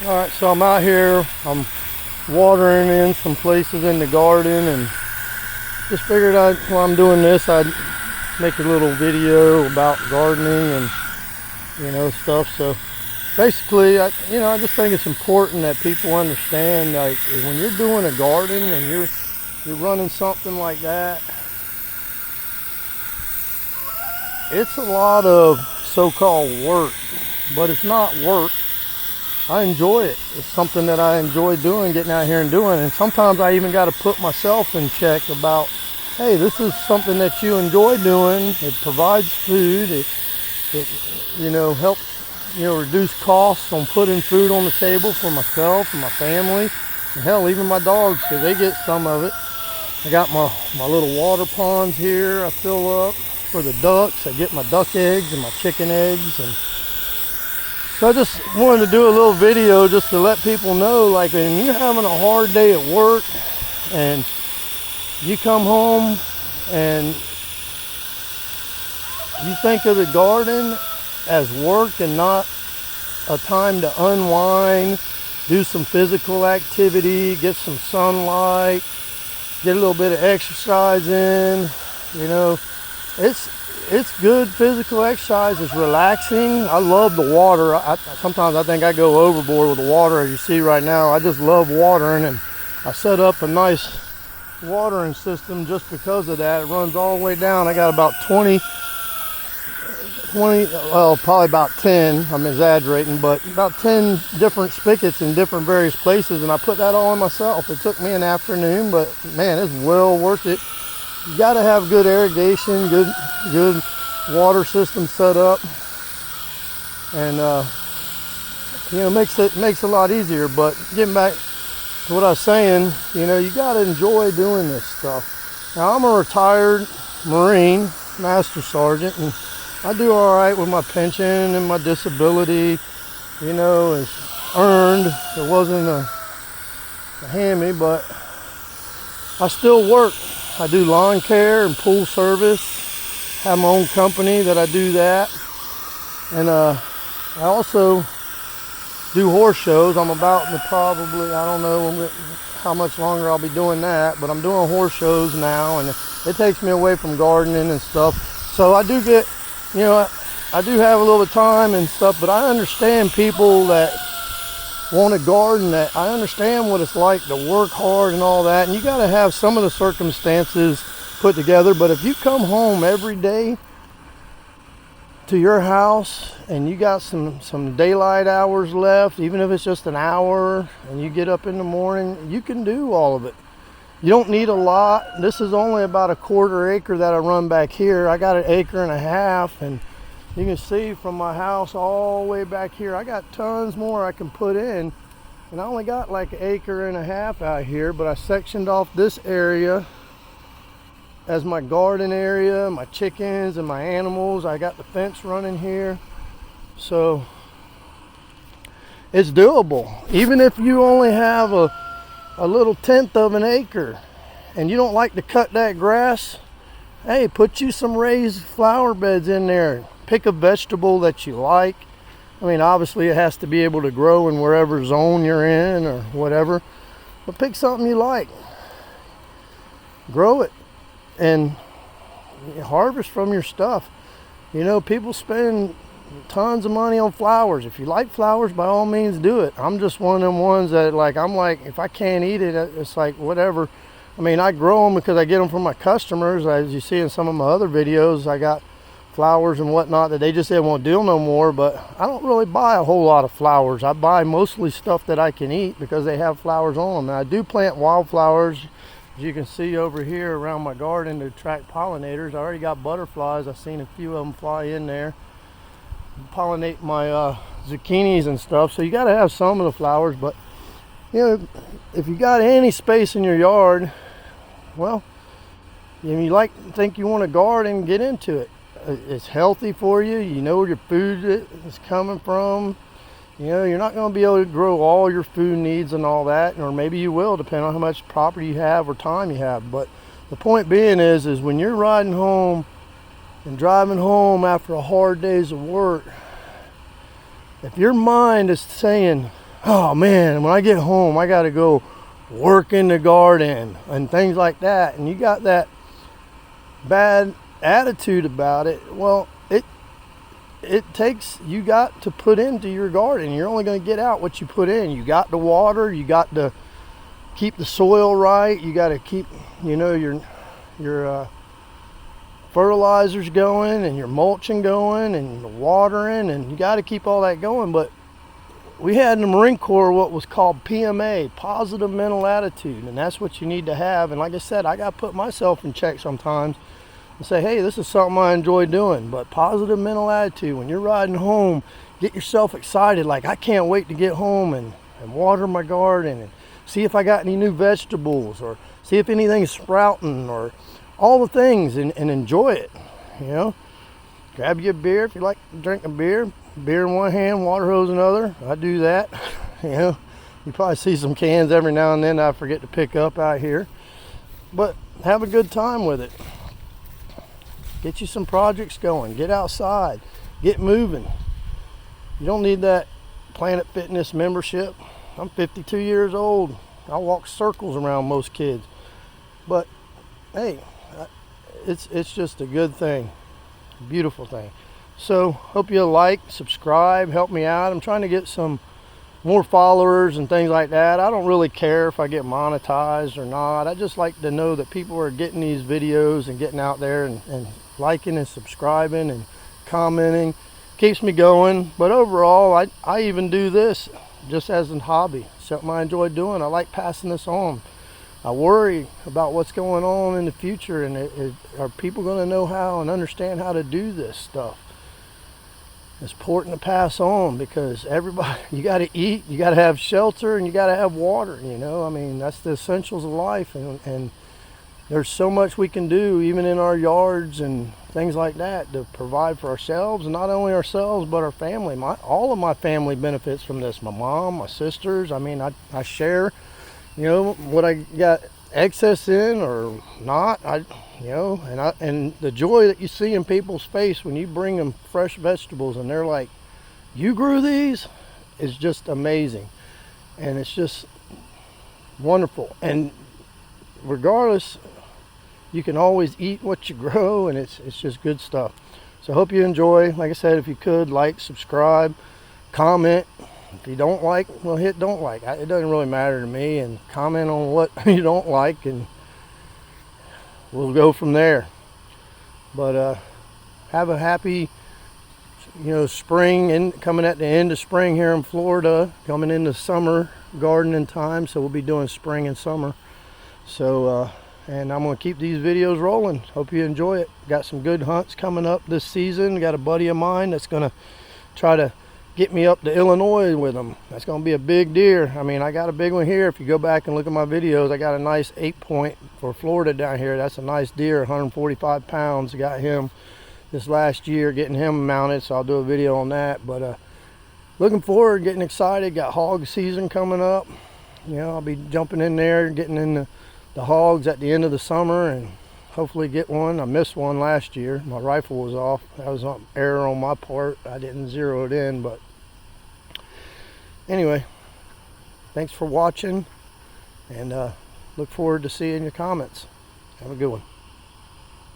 Alright, so I'm out here, I'm watering in some places in the garden, and just figured while I'm doing this, I'd make a little video about gardening and, stuff. So basically, I just think it's important that people understand, like, when you're doing a garden and you're running something like that, it's a lot of so-called work, but it's not work. I enjoy it. It's something that I enjoy doing, getting out here and doing. And sometimes I even got to put myself in check about, hey, this is something that you enjoy doing. It provides food. It helps, reduce costs on putting food on the table for myself and my family. And hell, even my dogs, because they get some of it. I got my little water ponds here I fill up for the ducks. I get my duck eggs and my chicken eggs, and so I just wanted to do a little video just to let people know, like, when you're having a hard day at work and you come home and you think of the garden as work and not a time to unwind, do some physical activity, get some sunlight, get a little bit of exercise in, it's good physical exercise. It's relaxing. I love the water. Sometimes I think I go overboard with the water, as you see right now. I just love watering, and I set up a nice watering system just because of that. It runs all the way down. I got about 20, well, probably about 10. I'm exaggerating, but about 10 different spigots in different various places, and I put that all in myself. It took me an afternoon, but man, it's well worth it. You got to have good irrigation, good water system set up, and makes a lot easier. But getting back to what I was saying, you got to enjoy doing this stuff. Now, I'm a retired Marine Master Sergeant, and I do all right with my pension and my disability. It's earned. It wasn't a hammy, but I still work. I do lawn care and pool service. Have my own company that I do that. And I also do horse shows. I'm about to probably, I don't know how much longer I'll be doing that, but I'm doing horse shows now, and it takes me away from gardening and stuff. So I do get, I do have a little bit of time and stuff, but I understand people that want to garden, that I understand what it's like to work hard and all that, and you got to have some of the circumstances put together. But if you come home every day to your house and you got some daylight hours left, even if it's just an hour, and you get up in the morning, you can do all of it. You don't need a lot. This is only about a 1/4 acre that I run back here. I got an 1.5 acres, and you can see from my house all the way back here, I got tons more I can put in. And I only got like 1.5 acres out here, but I sectioned off this area as my garden area, my chickens and my animals. I got the fence running here. So it's doable. Even if you only have a little 1/10 of an acre and you don't like to cut that grass, hey, put you some raised flower beds in there. Pick a vegetable that you like. I mean, obviously it has to be able to grow in wherever zone you're in or whatever, but pick something you like. Grow it and harvest from your stuff. People spend tons of money on flowers. If you like flowers, by all means do it. I'm just one of them ones that, I'm like, if I can't eat it, it's like whatever. I mean, I grow them because I get them from my customers. As you see in some of my other videos, I got flowers and whatnot that they just said won't do no more. But I don't really buy a whole lot of flowers. I buy mostly stuff that I can eat because they have flowers on them. And I do plant wildflowers, as you can see over here around my garden, to attract pollinators. I already got butterflies. I've seen a few of them fly in there, pollinate my zucchinis and stuff. So you got to have some of the flowers. But if you got any space in your yard, well, if you think you want to garden, get into it. It's healthy for you. You know where your food is coming from. You're not going to be able to grow all your food needs and all that, or maybe you will, depending on how much property you have or time you have. But the point being is when you're riding home and driving home after a hard day's of work, if your mind is saying, oh man, when I get home, I got to go work in the garden and things like that. And you got that bad attitude about it. Well, it takes, you got to put into your garden. You're only going to get out what you put in. You got to water, you got to keep the soil right, you got to keep, you know, your fertilizers going and your mulching going and the watering, and you got to keep all that going. But we had in the Marine Corps what was called PMA, positive mental attitude, and that's what you need to have. And like I said, I got to put myself in check sometimes and say, hey, this is something I enjoy doing. But positive mental attitude, when you're riding home, get yourself excited, like I can't wait to get home and water my garden and see if I got any new vegetables, or see if anything's sprouting, or all the things, and enjoy it. You know, grab you a beer if you like to drink a beer in one hand, water hose in the other. I do that. You know, you probably see some cans every now and then I forget to pick up out here, but have a good time with it. Get you some projects going, get outside, get moving. You don't need that Planet Fitness membership. I'm 52 years old. I walk circles around most kids. But hey, it's just a good thing, beautiful thing. So hope you like, subscribe, help me out. I'm trying to get some more followers and things like that. I don't really care if I get monetized or not. I just like to know that people are getting these videos and getting out there and liking and subscribing and commenting. Keeps me going. But overall, I even do this just as a hobby, something I enjoy doing. I like passing this on. I worry about what's going on in the future, and are people going to know how and understand how to do this stuff? It's important to pass on, because everybody, you got to eat, you got to have shelter, and you got to have water. You know, I mean, that's the essentials of life, and there's so much we can do even in our yards and things like that to provide for ourselves, and not only ourselves but our family. All of my family benefits from this. My mom, my sisters. I mean, I share, you know, what I got excess in or not. You know, and the joy that you see in people's face when you bring them fresh vegetables and they're like, "You grew these?" is just amazing, and it's just wonderful. And regardless, you can always eat what you grow, and it's just good stuff. So I hope you enjoy. Like I said, if you could, like, subscribe, comment. If you don't like, well, hit don't like. It doesn't really matter to me, and comment on what you don't like, and we'll go from there. But have a happy, you know, spring, and coming at the end of spring here in Florida, coming into summer gardening time. So we'll be doing spring and summer. So and I'm going to keep these videos rolling. Hope you enjoy it. Got some good hunts coming up this season. Got a buddy of mine that's going to try to get me up to Illinois with him. That's going to be a big deer. I mean, I got a big one here. If you go back and look at my videos, I got a nice 8-point for Florida down here. That's a nice deer, 145 pounds. Got him this last year, getting him mounted, so I'll do a video on that. But looking forward, getting excited. Got hog season coming up. You know, I'll be jumping in there, getting in the hogs at the end of the summer, and hopefully get one. I missed one last year. My rifle was off. That was an error on my part. I didn't zero it in, but anyway, thanks for watching, and look forward to seeing your comments. Have a good one.